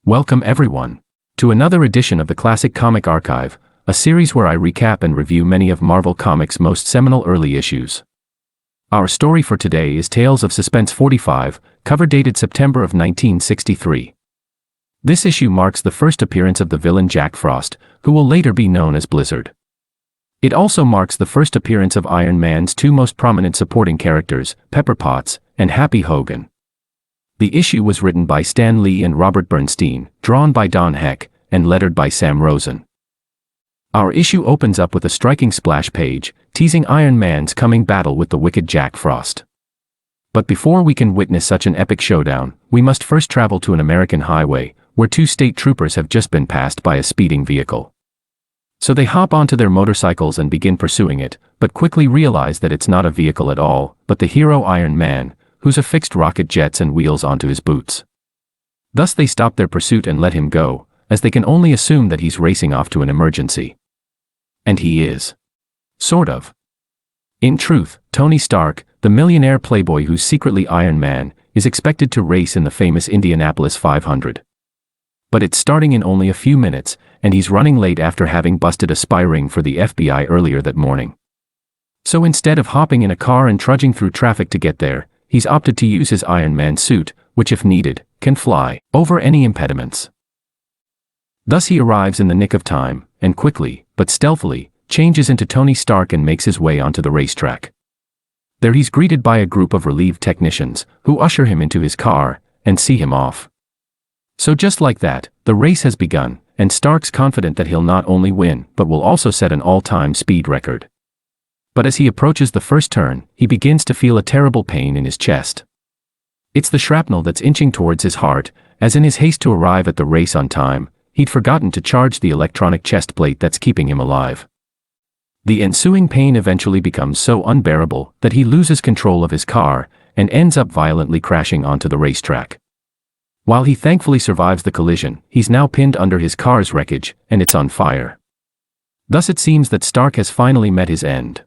Welcome everyone to another edition of the Classic Comic Archive, a series where I recap and review many of Marvel Comics' most seminal early issues. Our story for today is Tales of Suspense 45, cover dated September of 1963. This issue marks the first appearance of the villain Jack Frost, who will later be known as Blizzard. It also marks the first appearance of Iron Man's two most prominent supporting characters, Pepper Potts and Happy Hogan. The issue was written by Stan Lee and Robert Bernstein, drawn by Don Heck, and lettered by Sam Rosen. Our issue opens up with a striking splash page, teasing Iron Man's coming battle with the wicked Jack Frost. But before we can witness such an epic showdown, we must first travel to an American highway, where two state troopers have just been passed by a speeding vehicle. So they hop onto their motorcycles and begin pursuing it, but quickly realize that it's not a vehicle at all, but the hero Iron Man, who's affixed rocket jets and wheels onto his boots. Thus they stop their pursuit and let him go, as they can only assume that he's racing off to an emergency. And he is. Sort of. In truth, Tony Stark, the millionaire playboy who's secretly Iron Man, is expected to race in the famous Indianapolis 500. But it's starting in only a few minutes, and he's running late after having busted a spy ring for the FBI earlier that morning. So instead of hopping in a car and trudging through traffic to get there, he's opted to use his Iron Man suit, which if needed, can fly over any impediments. Thus he arrives in the nick of time, and quickly, but stealthily, changes into Tony Stark and makes his way onto the racetrack. There he's greeted by a group of relieved technicians, who usher him into his car, and see him off. So just like that, the race has begun, and Stark's confident that he'll not only win, but will also set an all-time speed record. But as he approaches the first turn, he begins to feel a terrible pain in his chest. It's the shrapnel that's inching towards his heart, as in his haste to arrive at the race on time, he'd forgotten to charge the electronic chest plate that's keeping him alive. The ensuing pain eventually becomes so unbearable that he loses control of his car, and ends up violently crashing onto the racetrack. While he thankfully survives the collision, he's now pinned under his car's wreckage, and it's on fire. Thus it seems that Stark has finally met his end.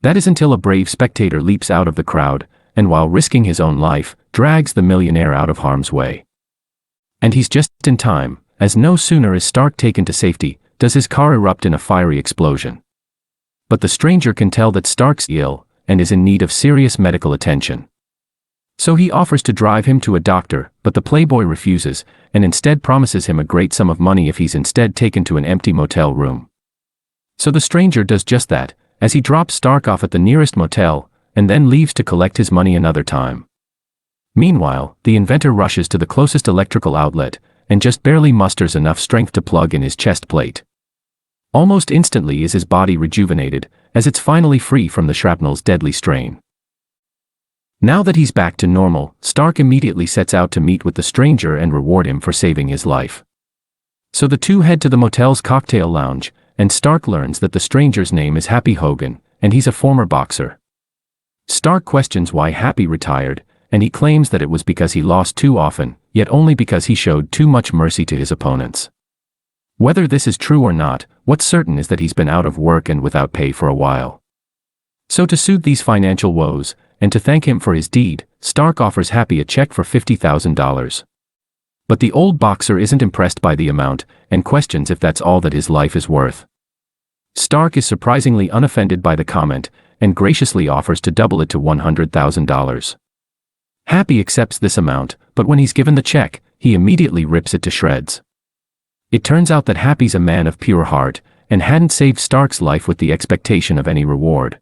That is until a brave spectator leaps out of the crowd, and while risking his own life, drags the millionaire out of harm's way. And he's just in time, as no sooner is Stark taken to safety, does his car erupt in a fiery explosion. But the stranger can tell that Stark's ill, and is in need of serious medical attention. So he offers to drive him to a doctor, but the playboy refuses, and instead promises him a great sum of money if he's instead taken to an empty motel room. So the stranger does just that, as he drops Stark off at the nearest motel, and then leaves to collect his money another time. Meanwhile, the inventor rushes to the closest electrical outlet, and just barely musters enough strength to plug in his chest plate. Almost instantly is his body rejuvenated, as it's finally free from the shrapnel's deadly strain. Now that he's back to normal, Stark immediately sets out to meet with the stranger and reward him for saving his life. So the two head to the motel's cocktail lounge, and Stark learns that the stranger's name is Happy Hogan, and he's a former boxer. Stark questions why Happy retired, and he claims that it was because he lost too often, yet only because he showed too much mercy to his opponents. Whether this is true or not, what's certain is that he's been out of work and without pay for a while. So to soothe these financial woes, and to thank him for his deed, Stark offers Happy a check for $50,000. But the old boxer isn't impressed by the amount, and questions if that's all that his life is worth. Stark is surprisingly unoffended by the comment, and graciously offers to double it to $100,000. Happy accepts this amount, but when he's given the check, he immediately rips it to shreds. It turns out that Happy's a man of pure heart, and hadn't saved Stark's life with the expectation of any reward.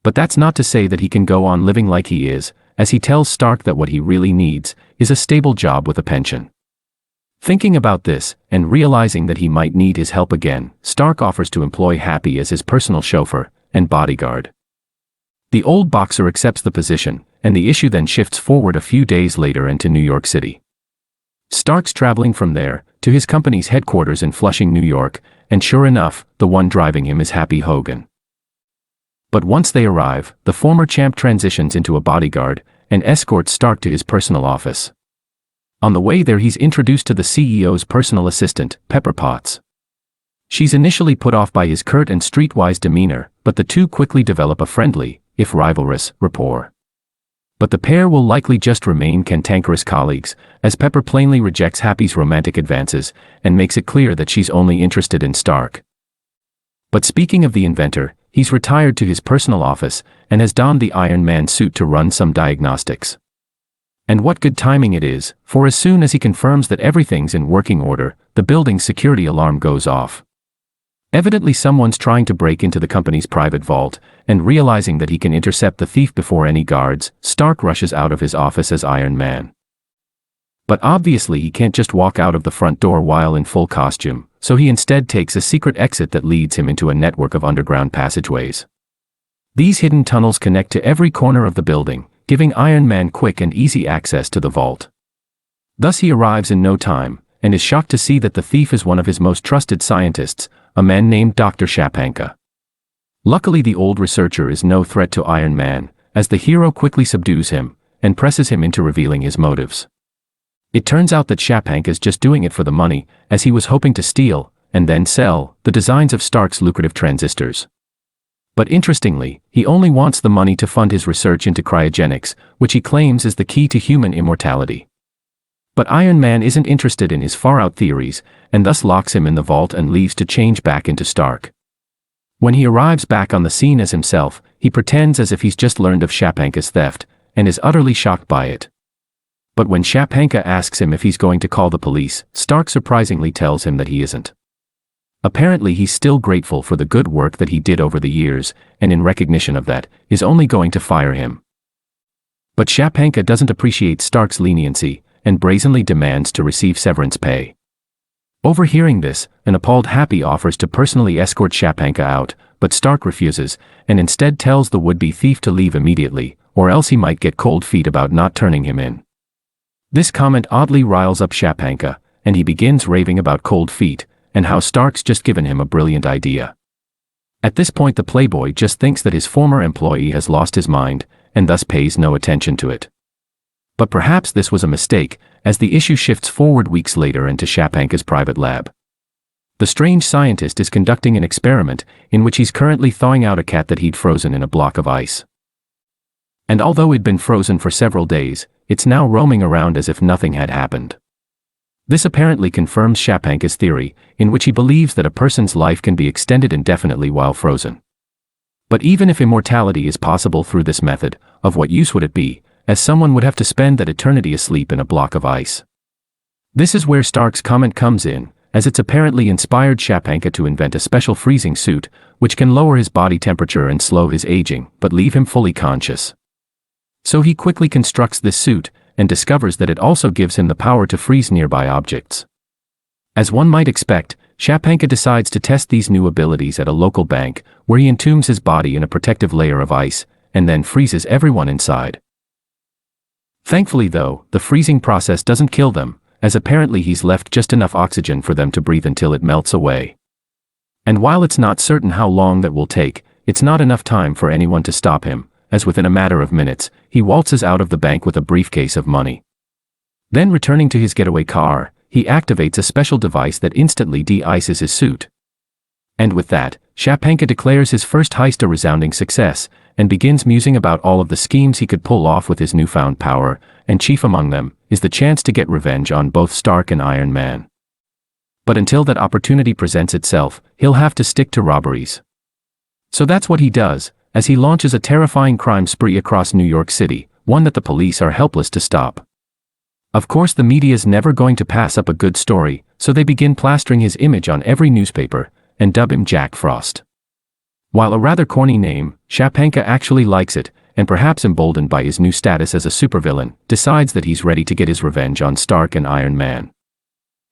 But that's not to say that he can go on living like he is, as he tells Stark that what he really needs is a stable job with a pension. Thinking about this, and realizing that he might need his help again, Stark offers to employ Happy as his personal chauffeur and bodyguard. The old boxer accepts the position, and the issue then shifts forward a few days later and to New York City. Stark's traveling from there to his company's headquarters in Flushing, New York, and sure enough, the one driving him is Happy Hogan. But once they arrive, the former champ transitions into a bodyguard, and escorts Stark to his personal office. On the way there he's introduced to the CEO's personal assistant, Pepper Potts. She's initially put off by his curt and streetwise demeanor, but the two quickly develop a friendly, if rivalrous, rapport. But the pair will likely just remain cantankerous colleagues, as Pepper plainly rejects Happy's romantic advances and makes it clear that she's only interested in Stark. But speaking of the inventor, he's retired to his personal office and has donned the Iron Man suit to run some diagnostics. And what good timing it is, for as soon as he confirms that everything's in working order, the building's security alarm goes off. Evidently someone's trying to break into the company's private vault, and realizing that he can intercept the thief before any guards, Stark rushes out of his office as Iron Man. But obviously he can't just walk out of the front door while in full costume, so he instead takes a secret exit that leads him into a network of underground passageways. These hidden tunnels connect to every corner of the building, giving Iron Man quick and easy access to the vault. Thus he arrives in no time, and is shocked to see that the thief is one of his most trusted scientists, a man named Dr. Shapanka. Luckily the old researcher is no threat to Iron Man, as the hero quickly subdues him, and presses him into revealing his motives. It turns out that Shapanka is just doing it for the money, as he was hoping to steal, and then sell, the designs of Stark's lucrative transistors. But interestingly, he only wants the money to fund his research into cryogenics, which he claims is the key to human immortality. But Iron Man isn't interested in his far-out theories, and thus locks him in the vault and leaves to change back into Stark. When he arrives back on the scene as himself, he pretends as if he's just learned of Shapanka's theft, and is utterly shocked by it. But when Shapanka asks him if he's going to call the police, Stark surprisingly tells him that he isn't. Apparently he's still grateful for the good work that he did over the years, and in recognition of that, is only going to fire him. But Shapanka doesn't appreciate Stark's leniency, and brazenly demands to receive severance pay. Overhearing this, an appalled Happy offers to personally escort Shapanka out, but Stark refuses, and instead tells the would-be thief to leave immediately, or else he might get cold feet about not turning him in. This comment oddly riles up Shapanka, and he begins raving about cold feet, and how Stark's just given him a brilliant idea. At this point the playboy just thinks that his former employee has lost his mind, and thus pays no attention to it. But perhaps this was a mistake, as the issue shifts forward weeks later into Shapanka's private lab. The strange scientist is conducting an experiment, in which he's currently thawing out a cat that he'd frozen in a block of ice. And although it'd been frozen for several days, it's now roaming around as if nothing had happened. This apparently confirms Shapanka's theory, in which he believes that a person's life can be extended indefinitely while frozen. But even if immortality is possible through this method, of what use would it be, as someone would have to spend that eternity asleep in a block of ice? This is where Stark's comment comes in, as it's apparently inspired Shapanka to invent a special freezing suit, which can lower his body temperature and slow his aging, but leave him fully conscious. So he quickly constructs this suit, and discovers that it also gives him the power to freeze nearby objects. As one might expect, Shapanka decides to test these new abilities at a local bank, where he entombs his body in a protective layer of ice, and then freezes everyone inside. Thankfully though, the freezing process doesn't kill them, as apparently he's left just enough oxygen for them to breathe until it melts away. And while it's not certain how long that will take, it's not enough time for anyone to stop him, as within a matter of minutes, he waltzes out of the bank with a briefcase of money. Then returning to his getaway car, he activates a special device that instantly de-ices his suit. And with that, Shapanka declares his first heist a resounding success, and begins musing about all of the schemes he could pull off with his newfound power, and chief among them, is the chance to get revenge on both Stark and Iron Man. But until that opportunity presents itself, he'll have to stick to robberies. So that's what he does, as he launches a terrifying crime spree across New York City, one that the police are helpless to stop. Of course the media's never going to pass up a good story, so they begin plastering his image on every newspaper, and dub him Jack Frost. While a rather corny name, Shapanka actually likes it, and perhaps emboldened by his new status as a supervillain, decides that he's ready to get his revenge on Stark and Iron Man.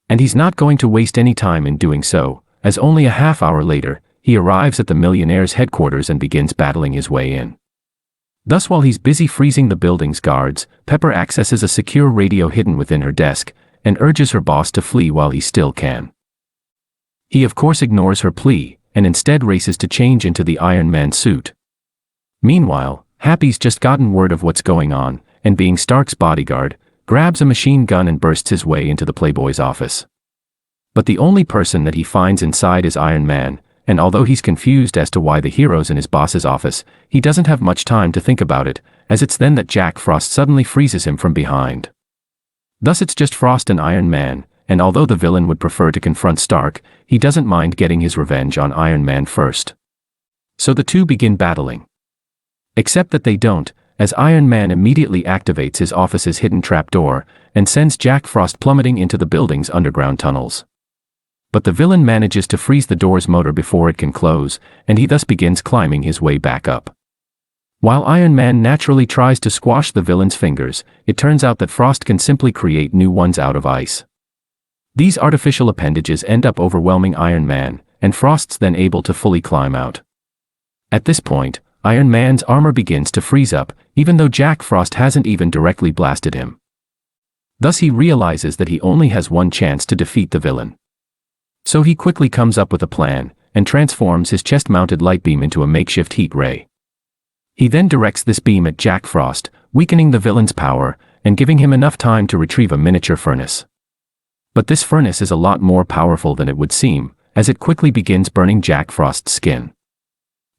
And he's not going to waste any time in doing so, as only a half hour later, he arrives at the millionaire's headquarters and begins battling his way in. Thus while he's busy freezing the building's guards, Pepper accesses a secure radio hidden within her desk, and urges her boss to flee while he still can. He of course ignores her plea, and instead races to change into the Iron Man suit. Meanwhile, Happy's just gotten word of what's going on, and being Stark's bodyguard, grabs a machine gun and bursts his way into the Playboy's office. But the only person that he finds inside is Iron Man, and although he's confused as to why the hero's in his boss's office, he doesn't have much time to think about it, as it's then that Jack Frost suddenly freezes him from behind. Thus it's just Frost and Iron Man, and although the villain would prefer to confront Stark, he doesn't mind getting his revenge on Iron Man first. So the two begin battling. Except that they don't, as Iron Man immediately activates his office's hidden trapdoor, and sends Jack Frost plummeting into the building's underground tunnels. But the villain manages to freeze the door's motor before it can close, and he thus begins climbing his way back up. While Iron Man naturally tries to squash the villain's fingers, it turns out that Frost can simply create new ones out of ice. These artificial appendages end up overwhelming Iron Man, and Frost's then able to fully climb out. At this point, Iron Man's armor begins to freeze up, even though Jack Frost hasn't even directly blasted him. Thus he realizes that he only has one chance to defeat the villain. So he quickly comes up with a plan, and transforms his chest-mounted light beam into a makeshift heat ray. He then directs this beam at Jack Frost, weakening the villain's power, and giving him enough time to retrieve a miniature furnace. But this furnace is a lot more powerful than it would seem, as it quickly begins burning Jack Frost's skin.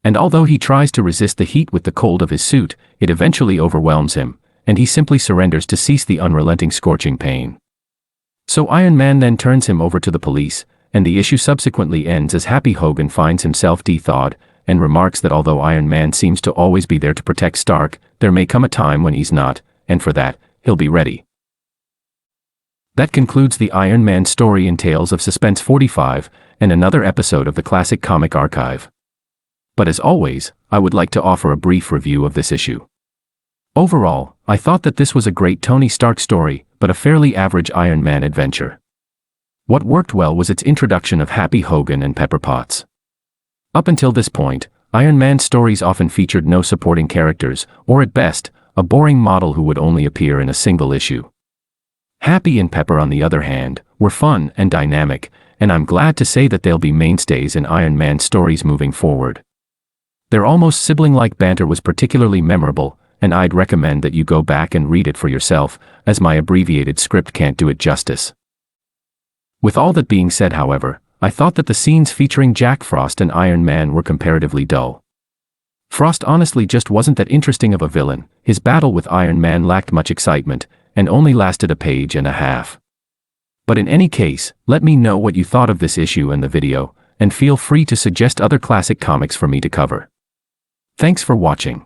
And although he tries to resist the heat with the cold of his suit, it eventually overwhelms him, and he simply surrenders to cease the unrelenting scorching pain. So Iron Man then turns him over to the police, and the issue subsequently ends as Happy Hogan finds himself de-thawed, and remarks that although Iron Man seems to always be there to protect Stark, there may come a time when he's not, and for that, he'll be ready. That concludes the Iron Man story in Tales of Suspense 45, and another episode of the Classic Comic Archive. But as always, I would like to offer a brief review of this issue. Overall, I thought that this was a great Tony Stark story, but a fairly average Iron Man adventure. What worked well was its introduction of Happy Hogan and Pepper Potts. Up until this point, Iron Man's stories often featured no supporting characters, or at best, a boring model who would only appear in a single issue. Happy and Pepper, on the other hand, were fun and dynamic, and I'm glad to say that they'll be mainstays in Iron Man stories moving forward. Their almost sibling-like banter was particularly memorable, and I'd recommend that you go back and read it for yourself, as my abbreviated script can't do it justice. With all that being said, however, I thought that the scenes featuring Jack Frost and Iron Man were comparatively dull. Frost honestly just wasn't that interesting of a villain, his battle with Iron Man lacked much excitement, and only lasted a page and a half. But in any case, let me know what you thought of this issue and the video, and feel free to suggest other classic comics for me to cover. Thanks for watching.